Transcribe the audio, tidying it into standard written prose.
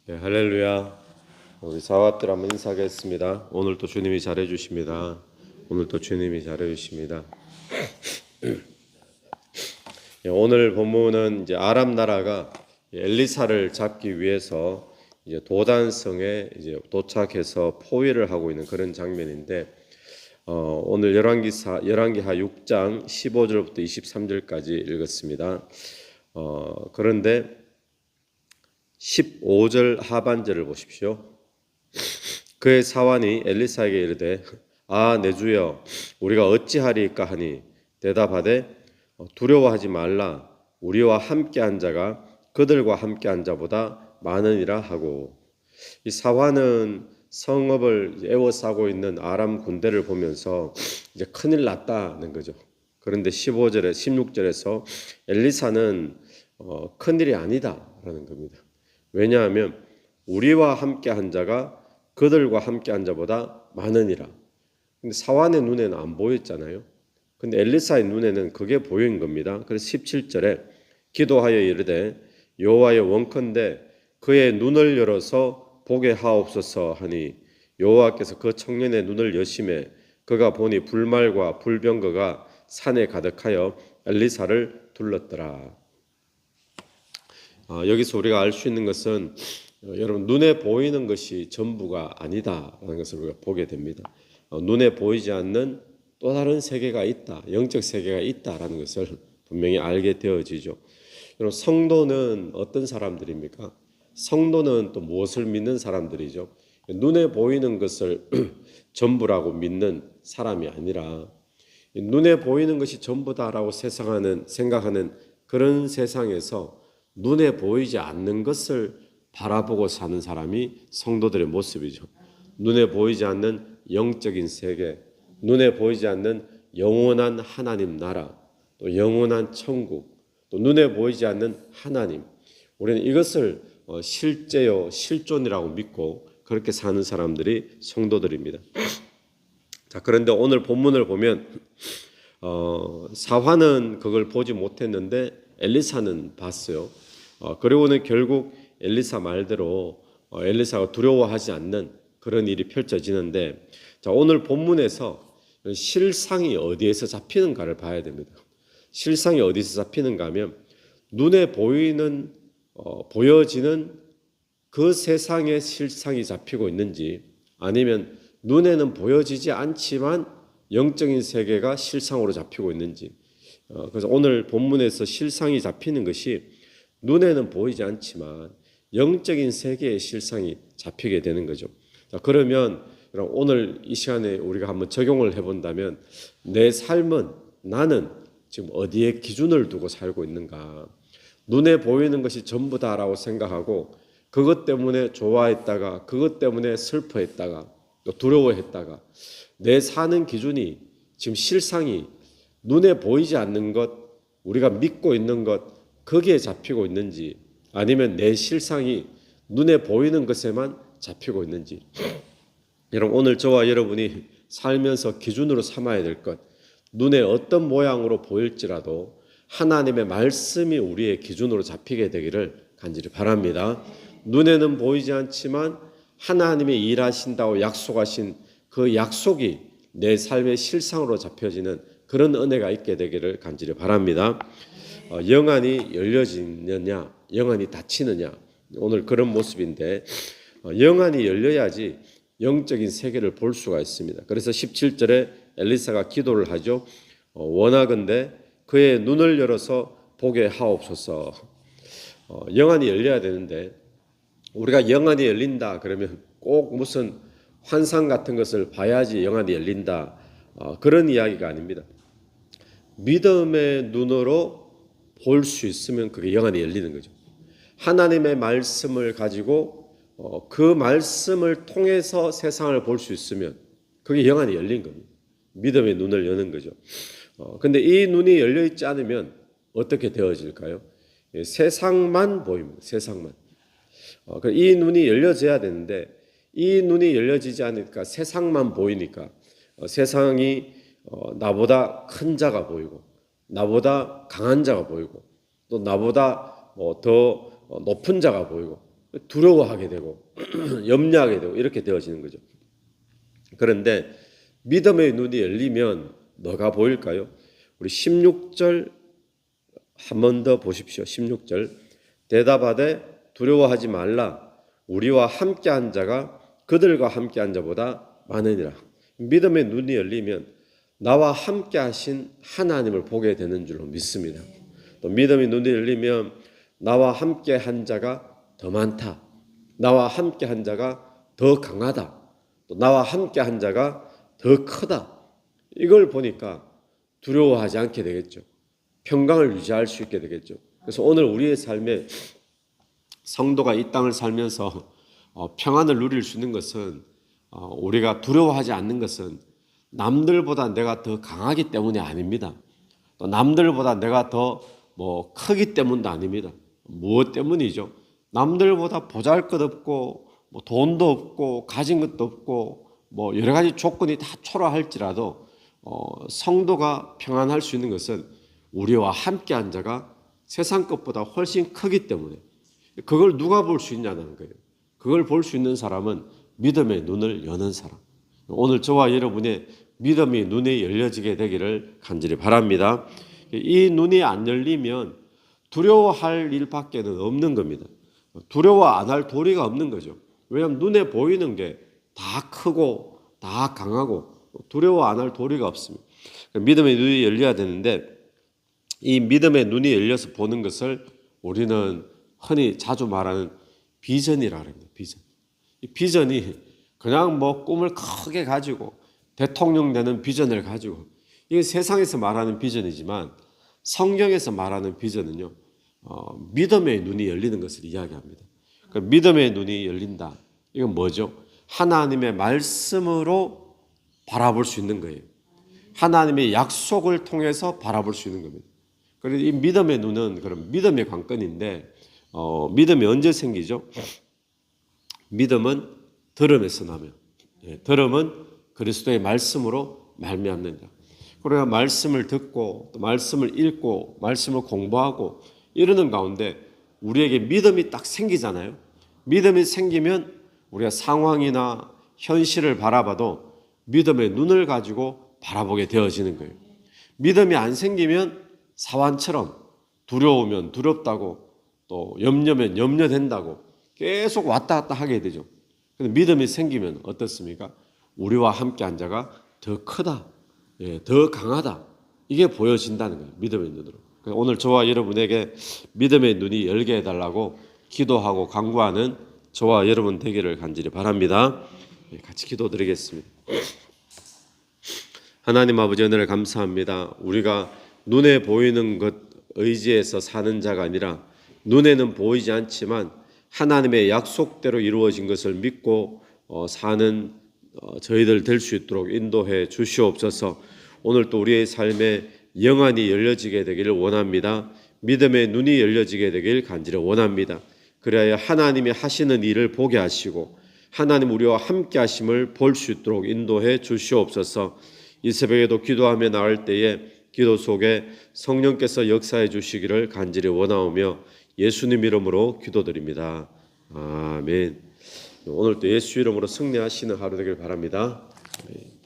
네, 할렐루야. 우리 사왔들 한번 인사하겠습니다. 오늘도 주님이 잘해주십니다. 오늘도 주님이 잘해주십니다. 오늘 본문은 이제 아람 나라가 엘리사를 잡기 위해서 이제 도단성에 이제 도착해서 포위를 하고 있는 그런 장면인데, 오늘 열왕기하 6장 15절부터 23절까지 읽었습니다. 그런데 15절 하반절을 보십시오. 그의 사환이 엘리사에게 이르되 내 주여 우리가 어찌하리까 하니 대답하되 두려워하지 말라. 우리와 함께한 자가 그들과 함께한 자보다 많으니라 하고, 이 사환은 성읍을 에워싸고 있는 아람 군대를 보면서 이제 큰일 났다는 거죠. 그런데 16절에서 엘리사는 큰일이 아니다라는 겁니다. 왜냐하면 우리와 함께한 자가 그들과 함께한 자보다 많으니라. 근데 사환의 눈에는 안 보였잖아요. 근데 엘리사의 눈에는 그게 보인 겁니다. 그래서 17절에 기도하여 이르되 여호와의 원컨대 그의 눈을 열어서 보게 하옵소서 하니 여호와께서 그 청년의 눈을 여심해 그가 보니 불말과 불병거가 산에 가득하여 엘리사를 둘렀더라. 여기서 우리가 알 수 있는 것은 여러분, 눈에 보이는 것이 전부가 아니다라는 것을 우리가 보게 됩니다. 눈에 보이지 않는 또 다른 세계가 있다, 영적 세계가 있다라는 것을 분명히 알게 되어지죠. 여러분, 성도는 어떤 사람들입니까? 성도는 또 무엇을 믿는 사람들이죠? 눈에 보이는 것을 전부라고 믿는 사람이 아니라 눈에 보이는 것이 전부다라고 생각하는 그런 세상에서 눈에 보이지 않는 것을 바라보고 사는 사람이 성도들의 모습이죠. 눈에 보이지 않는 영적인 세계, 눈에 보이지 않는 영원한 하나님 나라, 또 영원한 천국, 또 눈에 보이지 않는 하나님, 우리는 이것을 실제요 실존이라고 믿고 그렇게 사는 사람들이 성도들입니다. 자, 그런데 오늘 본문을 보면 사환은 그걸 보지 못했는데 엘리사는 봤어요. 그리고는 결국 엘리사 말대로 엘리사가 두려워하지 않는 그런 일이 펼쳐지는데, 자, 오늘 본문에서 실상이 어디에서 잡히는가를 봐야 됩니다. 실상이 어디서 잡히는가 하면 눈에 보여지는 그 세상의 실상이 잡히고 있는지, 아니면 눈에는 보여지지 않지만 영적인 세계가 실상으로 잡히고 있는지. 그래서 오늘 본문에서 실상이 잡히는 것이 눈에는 보이지 않지만 영적인 세계의 실상이 잡히게 되는 거죠. 자, 그러면 오늘 이 시간에 우리가 한번 적용을 해본다면 내 삶은, 나는 지금 어디에 기준을 두고 살고 있는가? 눈에 보이는 것이 전부다라고 생각하고 그것 때문에 좋아했다가 그것 때문에 슬퍼했다가 또 두려워했다가, 내 사는 기준이 지금 실상이 눈에 보이지 않는 것, 우리가 믿고 있는 것, 거기에 잡히고 있는지, 아니면 내 실상이 눈에 보이는 것에만 잡히고 있는지. 여러분, 오늘 저와 여러분이 살면서 기준으로 삼아야 될 것, 눈에 어떤 모양으로 보일지라도 하나님의 말씀이 우리의 기준으로 잡히게 되기를 간절히 바랍니다. 눈에는 보이지 않지만 하나님이 일하신다고 약속하신 그 약속이 내 삶의 실상으로 잡혀지는 그런 은혜가 있게 되기를 간절히 바랍니다. 영안이 열려지느냐, 영안이 닫히느냐, 오늘 그런 모습인데, 영안이 열려야지 영적인 세계를 볼 수가 있습니다. 그래서 17절에 엘리사가 기도를 하죠. 원하건대 그의 눈을 열어서 보게 하옵소서. 영안이 열려야 되는데, 우리가 영안이 열린다 그러면 꼭 무슨 환상 같은 것을 봐야지 영안이 열린다, 그런 이야기가 아닙니다. 믿음의 눈으로 볼 수 있으면 그게 영안이 열리는 거죠. 하나님의 말씀을 가지고 그 말씀을 통해서 세상을 볼 수 있으면 그게 영안이 열린 겁니다. 믿음의 눈을 여는 거죠. 근데 이 눈이 열려 있지 않으면 어떻게 되어질까요? 세상만 보입니다. 세상만. 이 눈이 열려져야 되는데 이 눈이 열려지지 않으니까 세상만 보이니까 세상이 나보다 큰 자가 보이고 나보다 강한 자가 보이고 또 나보다 더 높은 자가 보이고 두려워하게 되고 염려하게 되고 이렇게 되어지는 거죠. 그런데 믿음의 눈이 열리면 뭐가 보일까요? 우리 16절 한 번 더 보십시오. 16절 대답하되 두려워하지 말라. 우리와 함께한 자가 그들과 함께한 자보다 많으니라. 믿음의 눈이 열리면 나와 함께하신 하나님을 보게 되는 줄로 믿습니다. 또 믿음의 눈이 열리면 나와 함께한 자가 더 많다. 나와 함께한 자가 더 강하다. 또 나와 함께한 자가 더 크다. 이걸 보니까 두려워하지 않게 되겠죠. 평강을 유지할 수 있게 되겠죠. 그래서 오늘 우리의 삶에 성도가 이 땅을 살면서 평안을 누릴 수 있는 것은 우리가 두려워하지 않는 것은 남들보다 내가 더 강하기 때문이 아닙니다. 또 남들보다 내가 더 크기 때문도 아닙니다. 무엇 때문이죠? 남들보다 보잘것없고 돈도 없고 가진 것도 없고 여러 가지 조건이 다 초라할지라도 성도가 평안할 수 있는 것은 우리와 함께한 자가 세상 것보다 훨씬 크기 때문에 그걸 누가 볼 수 있냐는 거예요. 그걸 볼 수 있는 사람은 믿음의 눈을 여는 사람. 오늘 저와 여러분의 믿음의 눈이 열려지게 되기를 간절히 바랍니다. 이 눈이 안 열리면 두려워할 일밖에는 없는 겁니다. 두려워 안 할 도리가 없는 거죠. 왜냐하면 눈에 보이는 게 다 크고 다 강하고 두려워 안 할 도리가 없습니다. 믿음의 눈이 열려야 되는데 이 믿음의 눈이 열려서 보는 것을 우리는 흔히 자주 말하는 비전이라고 합니다. 비전. 이 비전이 그냥 꿈을 크게 가지고 대통령 되는 비전을 가지고 이게 세상에서 말하는 비전이지만 성경에서 말하는 비전은요. 믿음의 눈이 열리는 것을 이야기합니다. 그러니까 믿음의 눈이 열린다. 이건 뭐죠? 하나님의 말씀으로 바라볼 수 있는 거예요. 하나님의 약속을 통해서 바라볼 수 있는 겁니다. 그래서 이 믿음의 눈은 그럼 믿음의 관건인데 믿음이 언제 생기죠? 믿음은 들음에서 나며 들음은 그리스도의 말씀으로 말미암는다. 그래야 말씀을 듣고 또 말씀을 읽고 말씀을 공부하고 이러는 가운데 우리에게 믿음이 딱 생기잖아요. 믿음이 생기면 우리가 상황이나 현실을 바라봐도 믿음의 눈을 가지고 바라보게 되어지는 거예요. 믿음이 안 생기면 사환처럼 두려우면 두렵다고 또 염려면 염려된다고 계속 왔다 갔다 하게 되죠. 근데 믿음이 생기면 어떻습니까? 우리와 함께한 자가 더 크다, 더 강하다 이게 보여진다는 거예요. 믿음의 눈으로. 오늘 저와 여러분에게 믿음의 눈이 열게 해달라고 기도하고 간구하는 저와 여러분 되기를 간절히 바랍니다. 같이 기도드리겠습니다. 하나님 아버지 은혜를 감사합니다. 우리가 눈에 보이는 것 의지해서 사는 자가 아니라 눈에는 보이지 않지만 하나님의 약속대로 이루어진 것을 믿고 사는 저희들 될 수 있도록 인도해 주시옵소서. 오늘 또 우리의 삶에 영안이 열려지게 되기를 원합니다. 믿음의 눈이 열려지게 되길 간절히 원합니다. 그래야 하나님이 하시는 일을 보게 하시고 하나님 우리와 함께 하심을 볼 수 있도록 인도해 주시옵소서. 이 새벽에도 기도하며 나갈 때에 기도 속에 성령께서 역사해 주시기를 간절히 원하오며 예수님 이름으로 기도드립니다. 아멘. 오늘도 예수 이름으로 승리하시는 하루 되길 바랍니다. 아멘.